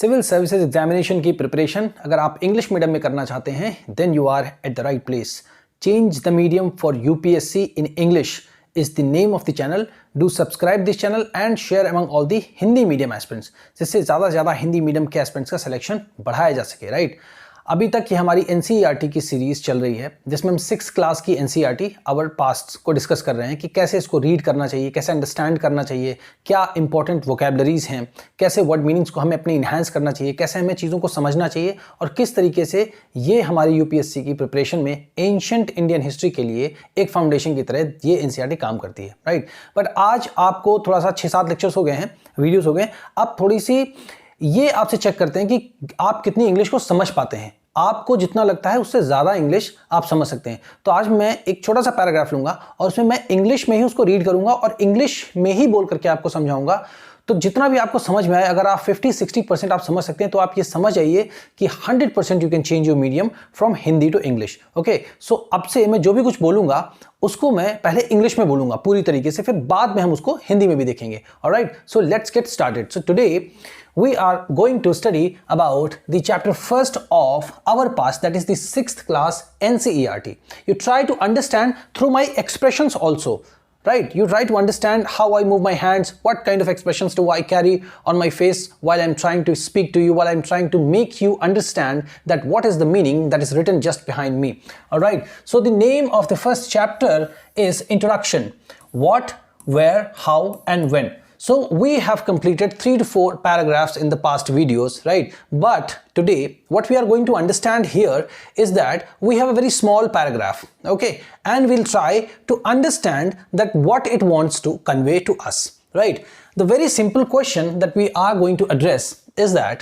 Civil services examination की preparation अगर आप इंग्लिश मीडियम में करना चाहते हैं then you are at the right place. Change the medium for UPSC in English is the name of the channel. Do subscribe this channel and share among all the Hindi medium aspirants, जिससे ज़्यादा से ज़्यादा Hindi medium के aspirants का selection बढ़ाया जा सके. Right, अभी तक की हमारी एनसीईआरटी की सीरीज़ चल रही है जिसमें हम 6th क्लास की एनसीईआरटी आवर पास्ट को डिस्कस कर रहे हैं कि कैसे इसको रीड करना चाहिए, कैसे अंडरस्टैंड करना चाहिए, क्या इंपॉर्टेंट वोकेबलरीज हैं, कैसे वर्ड मीनिंग्स को हमें अपने इन्हांस करना चाहिए, कैसे हमें चीज़ों को समझना चाहिए और किस तरीके से ये हमारी यूपीएससी की प्रिपरेशन में एंशिएंट इंडियन हिस्ट्री के लिए एक फाउंडेशन की तरह ये एनसीईआरटी काम करती है. राइट, बट आज आपको थोड़ा सा 6-7 लेक्चर्स हो गए हैं, वीडियोज़ हो गए. अब थोड़ी सी ये आपसे चेक करते हैं कि आप कितनी इंग्लिश को समझ पाते हैं. आपको जितना लगता है उससे ज़्यादा इंग्लिश आप समझ सकते हैं. तो आज मैं एक छोटा सा पैराग्राफ लूंगा और उसमें मैं इंग्लिश में ही उसको रीड करूंगा और इंग्लिश में ही बोल करके आपको समझाऊंगा. तो जितना भी आपको समझ में आए, अगर आप 50-60% आप समझ सकते हैं तो आप ये समझ जाइए कि 100% you can change your medium from Hindi to English. Okay, so अब से मैं जो भी कुछ बोलूंगा उसको मैं पहले इंग्लिश में बोलूंगा पूरी तरीके से, फिर बाद में हम उसको हिंदी में भी देखेंगे. Alright, so let's get started. So today we are going to study about the chapter first of our past, that is the 6th class NCERT. You try to understand through my expressions also, right? You try to understand how I move my hands, what kind of expressions do I carry on my face while I'm trying to speak to you, while I'm trying to make you understand that what is the meaning that is written just behind me. All right, so the name of the first chapter is Introduction. What, where, how and when. So we have completed 3 to 4 paragraphs in the past videos, right? But today what we are going to understand here is that we have a very small paragraph, okay? And we'll try to understand that what it wants to convey to us, right? The very simple question that we are going to address is that,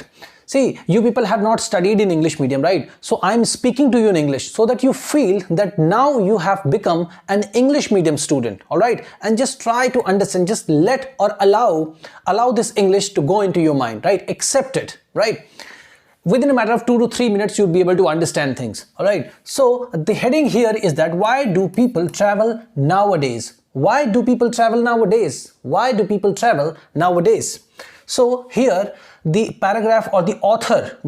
see, you people have not studied in English medium, right? So I'm speaking to you in English so that you feel that now you have become an English medium student, all right? And just try to understand, just let or allow this English to go into your mind, right? Accept it, right? Within a matter of 2 to 3 minutes, you'll be able to understand things, all right? So the heading here is that why do people travel nowadays? Why do people travel nowadays? Why do people travel nowadays? So here the paragraph or the author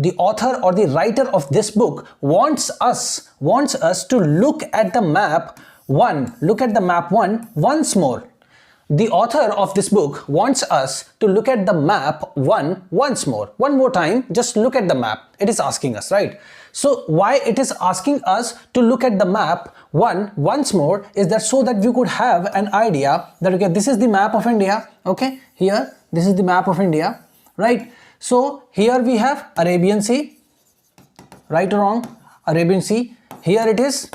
or the writer of this book wants us to look at the map once more. The author of this book wants us to look at the map once more. One more time, just look at the map. It is asking us, right? So why it is asking us to look at the map once more is that so that we could have an idea that, okay, this is the map of India, okay? Here, this is the map of India, right? So here we have Arabian Sea, right or wrong? Arabian Sea. Here it is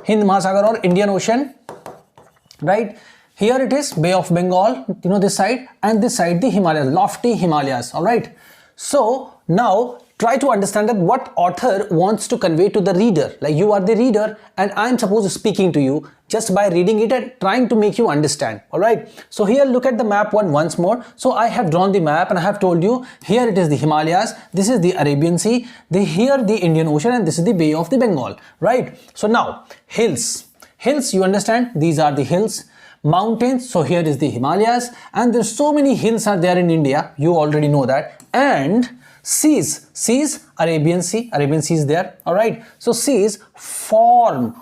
Hind Mahasagar or Indian Ocean, right? Here it is Bay of Bengal, you know, this side, and this side the Himalayas, lofty Himalayas, all right? So now try to understand that what author wants to convey to the reader. Like you are the reader and I'm supposed to speaking to you just by reading it and trying to make you understand, all right? So here look at the map once more. So I have drawn the map and I have told you here it is the Himalayas, this is the Arabian Sea, here the Indian Ocean, and this is the Bay of the Bengal, right? So now hills, you understand, these are the hills. Mountains, so here is the Himalayas, and there's so many hills are there in India, you already know that. And seas, Arabian Sea is there, all right? So seas form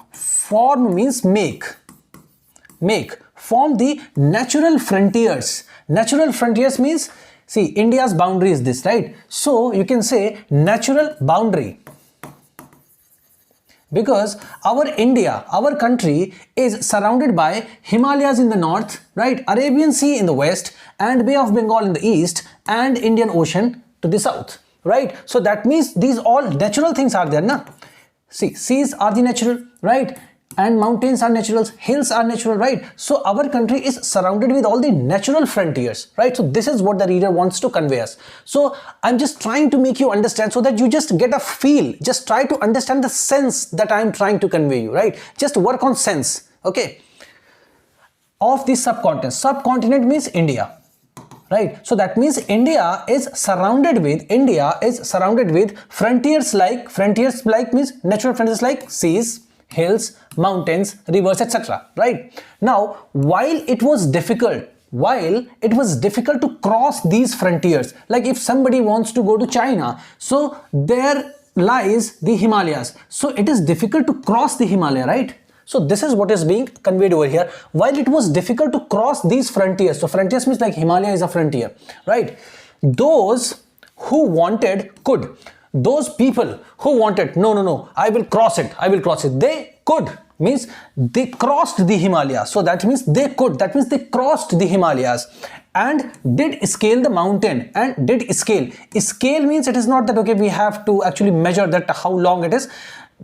means make, form the natural frontiers. Natural frontiers means, see, India's boundary is this, right? So you can say natural boundary, because our India, our country is surrounded by Himalayas in the north, right? Arabian Sea in the west, and Bay of Bengal in the east, and Indian Ocean to the south, right? So that means these all natural things are there, na? See, seas are the natural, right? And mountains are natural, hills are natural, right? So our country is surrounded with all the natural frontiers, right? So this is what the reader wants to convey us. So I'm just trying to make you understand so that you just get a feel, just try to understand the sense that I'm trying to convey you, right? Just work on sense, okay? Of the subcontinent. Subcontinent means India, right? So that means India is surrounded with frontiers like means natural frontiers like seas, hills, mountains, rivers, etc. Right? Now, while it was difficult while it was difficult to cross these frontiers. Like if somebody wants to go to China, so there lies the Himalayas. So it is difficult to cross the Himalaya, right? So this is what is being conveyed over here. While it was difficult to cross these frontiers, so frontiers means like Himalaya is a frontier, right? Those who wanted could. Those people who wanted, no, I will cross it, they could, means they crossed the Himalayas. So that means they could, that means they crossed the Himalayas and did scale the mountain. And did scale means it is not that, okay, we have to actually measure that how long it is.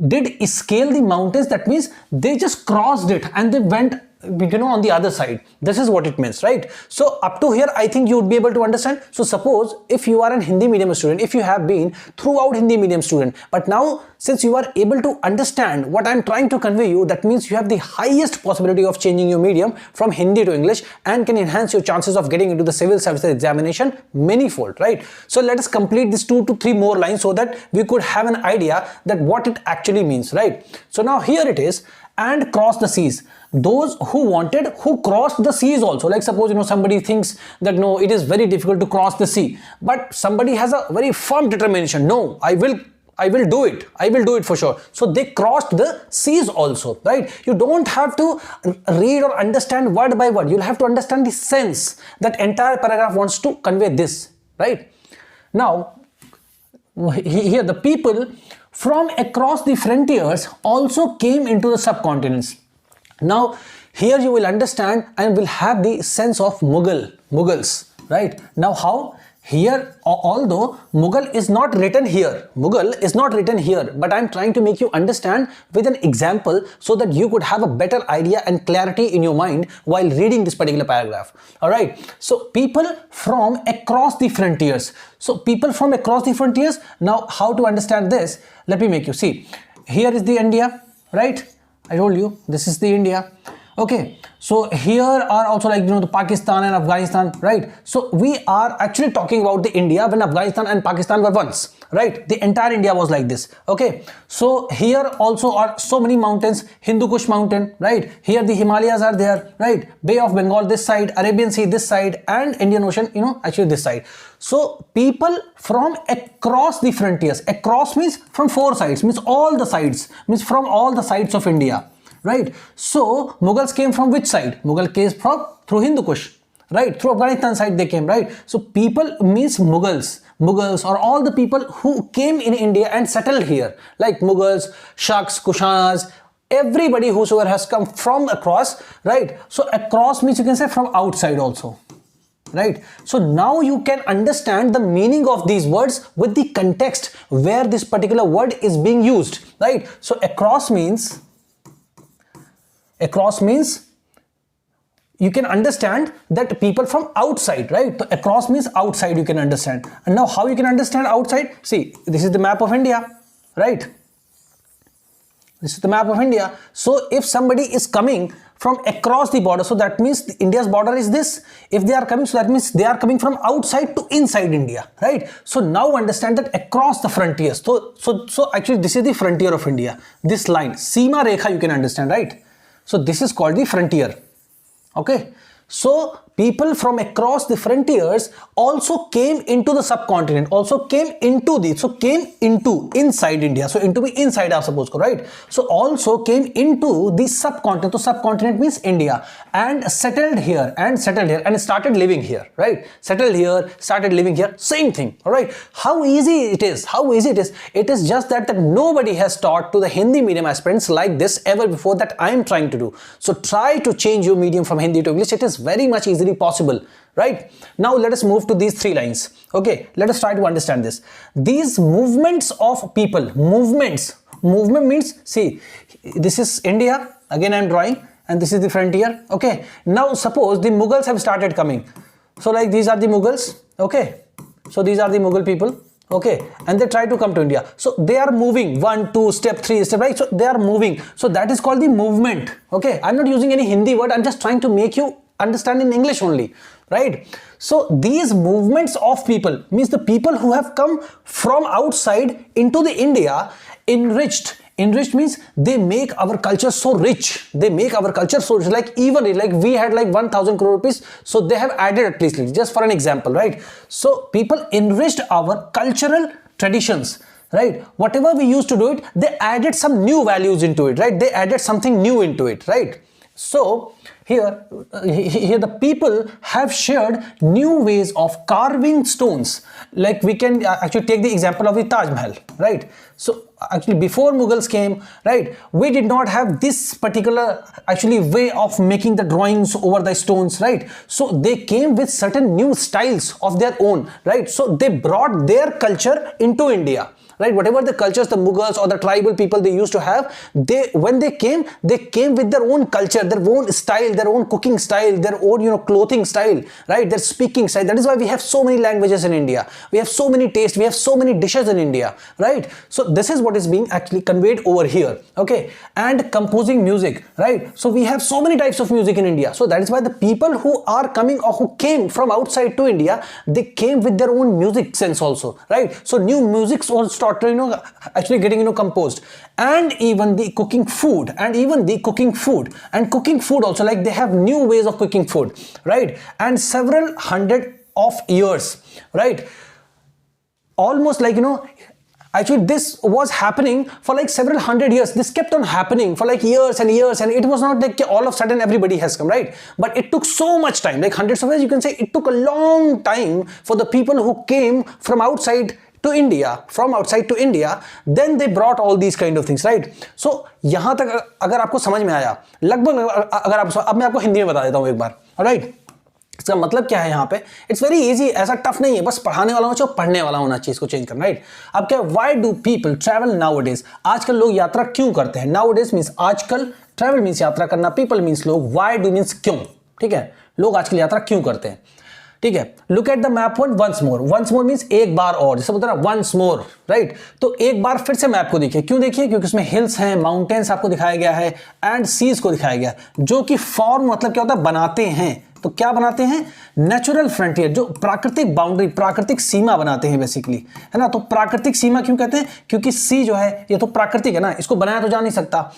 Did scale the mountains, that means they just crossed it and they went, on the other side. This is what it means, right? So up to here, I think you would be able to understand. So suppose if you are an Hindi medium student, if you have been throughout Hindi medium student, but now since you are able to understand what I'm trying to convey you, that means you have the highest possibility of changing your medium from Hindi to English and can enhance your chances of getting into the civil services examination manyfold, right? So let us complete this 2 to 3 more lines so that we could have an idea that what it actually means, right? So now here it is, and cross the seas. Those who wanted, who crossed the seas also. Like suppose, somebody thinks that no, it is very difficult to cross the sea, but somebody has a very firm determination. No, I will do it. I will do it for sure. So they crossed the seas also, right? You don't have to read or understand word by word. You'll have to understand the sense. That entire paragraph wants to convey this, right? Now, here the people from across the frontiers also came into the subcontinents. Now, here you will understand and will have the sense of Mughals, right? Now, how? Here, although Mughal is not written here, but I'm trying to make you understand with an example so that you could have a better idea and clarity in your mind while reading this particular paragraph. All right. So, people from across the frontiers. So, people from across the frontiers. Now, how to understand this? Let me make you see. Here is the India, right? I told you this is the India. Okay, so here are also like the Pakistan and Afghanistan, right? So we are actually talking about the India when Afghanistan and Pakistan were once, right? The entire India was like this. Okay, so here also are so many mountains. Hindu Kush mountain, right? Here the Himalayas are there, right? Bay of Bengal this side, Arabian Sea this side, and Indian Ocean, actually this side. So people from across the frontiers. Across means from 4 sides, means all the sides, means from all the sides of India. Right, so Mughals came from which side? Mughal came from through Hindu Kush, right? Through Afghanistan side they came, right? So people means Mughals or all the people who came in India and settled here, like Mughals, Shaks, Kushanas, everybody whosoever has come from across, right? So across means you can say from outside also, right? So now you can understand the meaning of these words with the context where this particular word is being used, right? So across means you can understand that people from outside, right? So across means outside, you can understand. And now how you can understand outside? See, this is the map of India, right? This is the map of India. So if somebody is coming from across the border, so that means India's border is this. If they are coming, so that means they are coming from outside to inside India, right? So now understand that across the frontiers. So actually this is the frontier of India. This line, Seema Rekha, you can understand, right? So this is called the frontier. Okay. So people from across the frontiers also came into the subcontinent, came into inside India. So into the inside, I suppose, right? So also came into the subcontinent. So subcontinent means India, and settled here and started living here, right? Settled here, started living here, same thing. All right. How easy it is. It is just that nobody has taught to the Hindi medium aspirants like this ever before that I am trying to do. So try to change your medium from Hindi to English. It is very much easily possible, right? Now let us move to these 3 lines. Okay, let us try to understand this. These movements of people, movement means, see, this is India, again I am drawing, and this is the frontier. Okay, now suppose the Mughals have started coming. So like these are the Mughals. Okay, so these are the Mughal people. Okay, and they try to come to India. So they are moving 1, 2 step, 3 step, right? So they are moving. So that is called the movement. Okay, I'm not using any Hindi word. I'm just trying to make you understand in English only, right? So these movements of people means the people who have come from outside into the India, enriched Enriched means they make our culture so rich. They make our culture so rich. Like even like we had like 1,000 crore rupees, so they have added at least, just for an example, right? So people enriched our cultural traditions, right? Whatever we used to do it, they added some new values into it, right? They added something new into it, right? So here the people have shared new ways of carving stones. Like we can actually take the example of the Taj Mahal, right? So actually before Mughals came, right, we did not have this particular actually way of making the drawings over the stones, right? So they came with certain new styles of their own, right? So they brought their culture into India, right? Whatever the cultures the Mughals or the tribal people they used to have, when they came with their own culture, their own style, their own cooking style, their own clothing style, right? Their speaking style. That is why we have so many languages in India. We have so many tastes. We have so many dishes in India, right? So this is what is being actually conveyed over here, okay? And composing music, right? So we have so many types of music in India. So that is why the people who are coming or who came from outside to India, they came with their own music sense also, right? So new music also started actually getting composed. And even the cooking food also, like they have new ways of cooking food, right? And several hundred of years, right? Almost like actually this was happening for like several hundred years. This kept on happening for like years and years, and it was not like all of a sudden everybody has come, right? But it took so much time, like hundreds of years. You can say it took a long time for the people who came from outside to India, then they brought all these kind of things, right? So यहां तक अगर आपको समझ में आया, लगभग अगर आप, अब मैं आपको हिंदी में बता देता हूं एक बार, राइट? इसका मतलब क्या है यहाँ पे? इट्स वेरी इजी, ऐसा टफ नहीं है, बस पढ़ाने वाला होना चाहिए, पढ़ने वाला होना चाहिए, इसको चेंज करना, राइट? अब क्या, why do people travel nowadays? आजकल लोग यात्रा क्यों करते हैं? नाउअडेज मींस आजकल, ट्रैवल मींस यात्रा करना, पीपल मींस लोग, व्हाई डू मींस क्यों, ठीक है? लोग आजकल यात्रा क्यों करते हैं, ठीक है? Look at the map once more means एक बार और, जैसे बोलते हैं ना वंस मोर, राइट? तो एक बार फिर से मैप को देखिए। क्यों देखिए? क्योंकि उसमें हिल्स हैं, माउंटेन्स आपको दिखाया गया है, एंड सीज को दिखाया गया है, जो कि फॉर्म मतलब क्या होता है? बनाते हैं। तो क्या बनाते हैं? नेचुरल फ्रंटियर, जो प्राकृतिक बाउंड्री, प्राकृतिक सीमा बनाते हैं बेसिकली, है ना? तो प्राकृतिक सीमा क्यों कहते हैं? क्योंकि सी जो है ये तो प्राकृतिक है ना, इसको बनाया तो जा नहीं सकता,